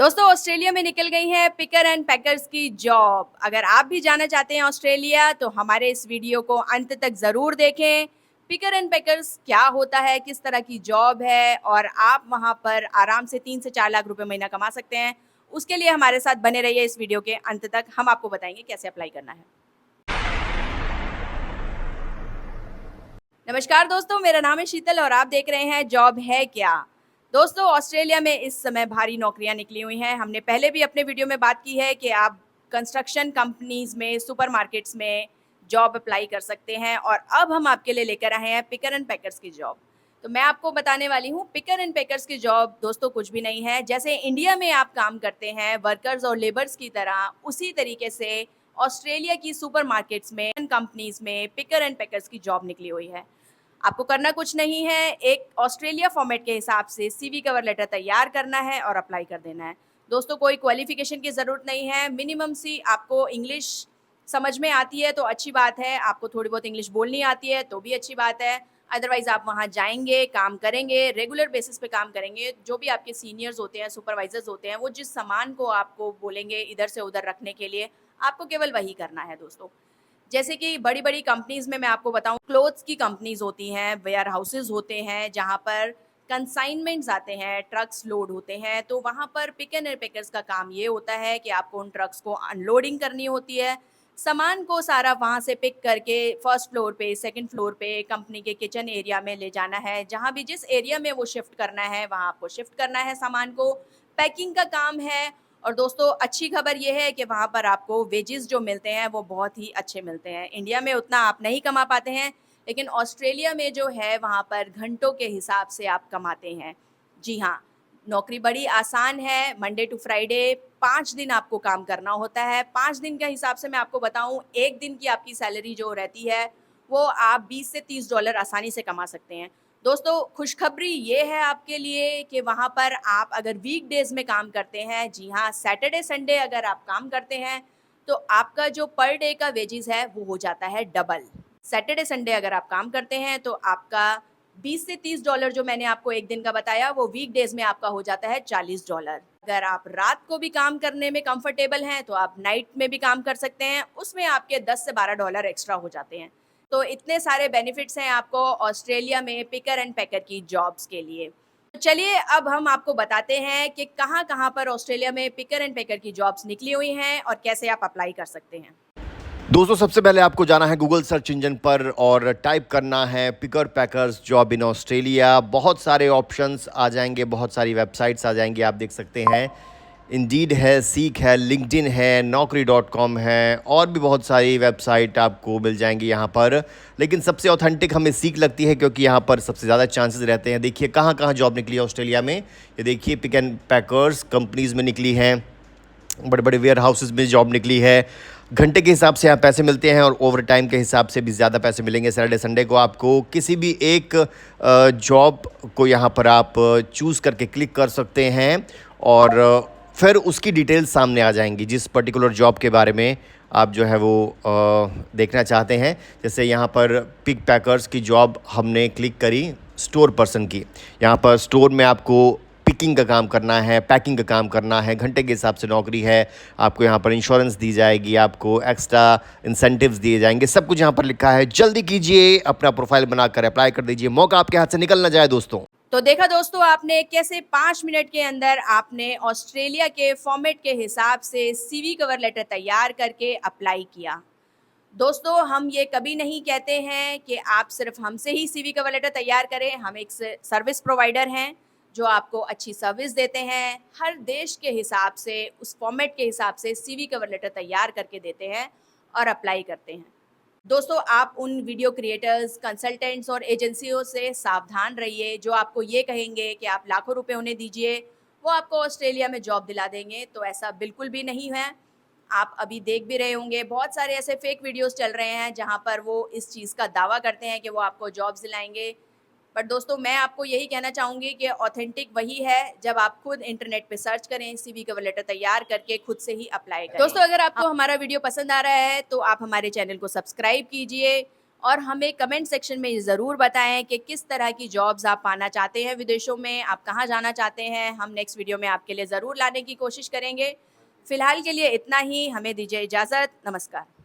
दोस्तों ऑस्ट्रेलिया में निकल गई है पिकर एंड पैकर्स की जॉब। अगर आप भी जाना चाहते हैं ऑस्ट्रेलिया तो हमारे इस वीडियो को अंत तक ज़रूर देखें। पिकर एंड पैकर्स क्या होता है, किस तरह की जॉब है और आप वहां पर आराम से 3 से 4 लाख रुपए महीना कमा सकते हैं, उसके लिए हमारे साथ बने रहिए इस वीडियो के अंत तक। हम आपको बताएंगे कैसे अप्लाई करना है। नमस्कार दोस्तों, मेरा नाम है शीतल और आप देख रहे हैं जॉब है क्या। दोस्तों ऑस्ट्रेलिया में इस समय भारी नौकरियां निकली हुई हैं। हमने पहले भी अपने वीडियो में बात की है कि आप कंस्ट्रक्शन कंपनीज में, सुपरमार्केट्स में जॉब अप्लाई कर सकते हैं और अब हम आपके लिए लेकर आए हैं पिकर एंड पैकर्स की जॉब। तो मैं आपको बताने वाली हूँ पिकर एंड पैकर्स की जॉब। दोस्तों कुछ भी नहीं है, जैसे इंडिया में आप काम करते हैं वर्कर्स और लेबर्स की तरह, उसी तरीके से ऑस्ट्रेलिया की सुपरमार्केट्स में, कंपनीज में पिकर एंड पैकर्स की जॉब निकली हुई है। आपको करना कुछ नहीं है, एक ऑस्ट्रेलिया फॉर्मेट के हिसाब से सीवी कवर लेटर तैयार करना है और अप्लाई कर देना है। दोस्तों कोई क्वालिफिकेशन की ज़रूरत नहीं है, मिनिमम सी आपको इंग्लिश समझ में आती है तो अच्छी बात है, आपको थोड़ी बहुत इंग्लिश बोलनी आती है तो भी अच्छी बात है। अदरवाइज़ आप वहाँ जाएंगे, काम करेंगे, रेगुलर बेसिस पे काम करेंगे। जो भी आपके सीनियर्स होते हैं, सुपरवाइजर्स होते हैं, वो जिस सामान को आपको बोलेंगे इधर से उधर रखने के लिए, आपको केवल वही करना है दोस्तों। जैसे कि बड़ी-बड़ी कंपनीज़ में मैं आपको बताऊँ, क्लोथ्स की कंपनीज़ होती हैं, वेयर हाउसेज़ होते हैं, जहाँ पर कंसाइनमेंट्स आते हैं, ट्रक्स लोड होते हैं, तो वहाँ पर पिक एंड पैकर्स का काम ये होता है कि आपको उन ट्रक्स को अनलोडिंग करनी होती है। सामान को सारा वहाँ से पिक करके फर्स्ट फ्लोर पे, सेकंड फ्लोर पे, कंपनी के किचन एरिया में ले जाना है। जहाँ भी जिस एरिया में वो शिफ्ट करना है, वहाँ आपको शिफ्ट करना है सामान को। पैकिंग का काम है। और दोस्तों अच्छी खबर ये है कि वहाँ पर आपको वेजेस जो मिलते हैं वो बहुत ही अच्छे मिलते हैं। इंडिया में उतना आप नहीं कमा पाते हैं, लेकिन ऑस्ट्रेलिया में जो है वहाँ पर घंटों के हिसाब से आप कमाते हैं। जी हाँ, नौकरी बड़ी आसान है। मंडे टू फ्राइडे 5 दिन आपको काम करना होता है। 5 दिन के हिसाब से मैं आपको बताऊँ, एक दिन की आपकी सैलरी जो रहती है वो आप $20 से $30 आसानी से कमा सकते हैं। दोस्तों खुशखबरी ये है आपके लिए कि वहाँ पर आप अगर वीकडेज़ में काम करते हैं, जी हाँ, सैटरडे संडे अगर आप काम करते हैं, तो आपका जो पर डे का वेजेस है वो हो जाता है डबल। सैटरडे संडे अगर आप काम करते हैं तो आपका $20 से $30 जो मैंने आपको एक दिन का बताया, वो वीकडेज़ में आपका हो जाता है $40। अगर आप रात को भी काम करने में कंफर्टेबल हैं, तो आप नाइट में भी काम कर सकते हैं, उसमें आपके $10 से $12 एक्स्ट्रा हो जाते हैं। तो इतने सारे बेनिफिट्स हैं आपको ऑस्ट्रेलिया में पिकर एंड पैकर की जॉब्स के लिए। तो चलिए अब हम आपको बताते हैं कि कहाँ-कहाँ पर ऑस्ट्रेलिया में पिकर एंड पैकर की जॉब्स निकली हुई हैं और कैसे आप अप्लाई कर सकते हैं। दोस्तों सबसे पहले आपको जाना है गूगल सर्च इंजन पर और टाइप करना है picker packers job in Australia. बहुत सारे ऑप्शंस आ जाएंगे, बहुत सारी वेबसाइट्स आ जाएंगी, आप देख सकते हैं। इंडीड है, सीक है, लिंक्डइन है, नौकरी.com है और भी बहुत सारी वेबसाइट आपको मिल जाएंगी यहाँ पर। लेकिन सबसे ऑथेंटिक हमें सीक लगती है क्योंकि यहाँ पर सबसे ज़्यादा चांसेस रहते हैं। देखिए कहाँ कहाँ जॉब निकली है ऑस्ट्रेलिया में। ये देखिए पिक एंड पैकर्स कंपनीज़ में निकली हैं, बड़े बड़े वेयर हाउसेज में जॉब निकली है। घंटे के हिसाब से यहाँ पैसे मिलते हैं और ओवर टाइम के हिसाब से भी ज़्यादा पैसे मिलेंगे। सैटरडे संडे को आपको किसी भी एक जॉब को यहाँ पर आप चूज़ करके क्लिक कर सकते हैं और फिर उसकी डिटेल्स सामने आ जाएंगी, जिस पर्टिकुलर जॉब के बारे में आप जो है वो देखना चाहते हैं। जैसे यहाँ पर पिक पैकर्स की जॉब हमने क्लिक करी, स्टोर पर्सन की। यहाँ पर स्टोर में आपको पिकिंग का काम करना है, पैकिंग का काम करना है, घंटे के हिसाब से नौकरी है। आपको यहाँ पर इंश्योरेंस दी जाएगी, आपको एक्स्ट्रा इंसेंटिव्स दिए जाएंगे, सब कुछ यहाँ पर लिखा है। जल्दी कीजिए, अपना प्रोफाइल बनाकर अप्लाई कर दीजिए, मौका आपके हाथ से निकल ना जाए दोस्तों। तो देखा दोस्तों आपने कैसे 5 मिनट के अंदर आपने ऑस्ट्रेलिया के फॉर्मेट के हिसाब से सीवी कवर लेटर तैयार करके अप्लाई किया। दोस्तों हम ये कभी नहीं कहते हैं कि आप सिर्फ हमसे ही सीवी कवर लेटर तैयार करें। हम एक सर्विस प्रोवाइडर हैं जो आपको अच्छी सर्विस देते हैं। हर देश के हिसाब से, उस फॉर्मेट के हिसाब से सीवी कवर लेटर तैयार करके देते हैं और अप्लाई करते हैं। दोस्तों आप उन वीडियो क्रिएटर्स, कंसल्टेंट्स और एजेंसियों से सावधान रहिए जो आपको ये कहेंगे कि आप लाखों रुपए उन्हें दीजिए, वो आपको ऑस्ट्रेलिया में जॉब दिला देंगे। तो ऐसा बिल्कुल भी नहीं है। आप अभी देख भी रहे होंगे बहुत सारे ऐसे फेक वीडियोस चल रहे हैं जहाँ पर वो इस चीज़ का दावा करते हैं कि वो आपको जॉब्स दिलाएंगे। बट दोस्तों मैं आपको यही कहना चाहूँगी कि ऑथेंटिक वही है जब आप खुद इंटरनेट पे सर्च करें, सीवी कवर लेटर तैयार करके खुद से ही अप्लाई करें। दोस्तों अगर आपको हमारा वीडियो पसंद आ रहा है तो आप हमारे चैनल को सब्सक्राइब कीजिए और हमें कमेंट सेक्शन में ज़रूर बताएं कि किस तरह की जॉब्स आप पाना चाहते हैं विदेशों में, आप कहाँ जाना चाहते हैं। हम नेक्स्ट वीडियो में आपके लिए ज़रूर लाने की कोशिश करेंगे। फ़िलहाल के लिए इतना ही, हमें दीजिए इजाज़त। नमस्कार।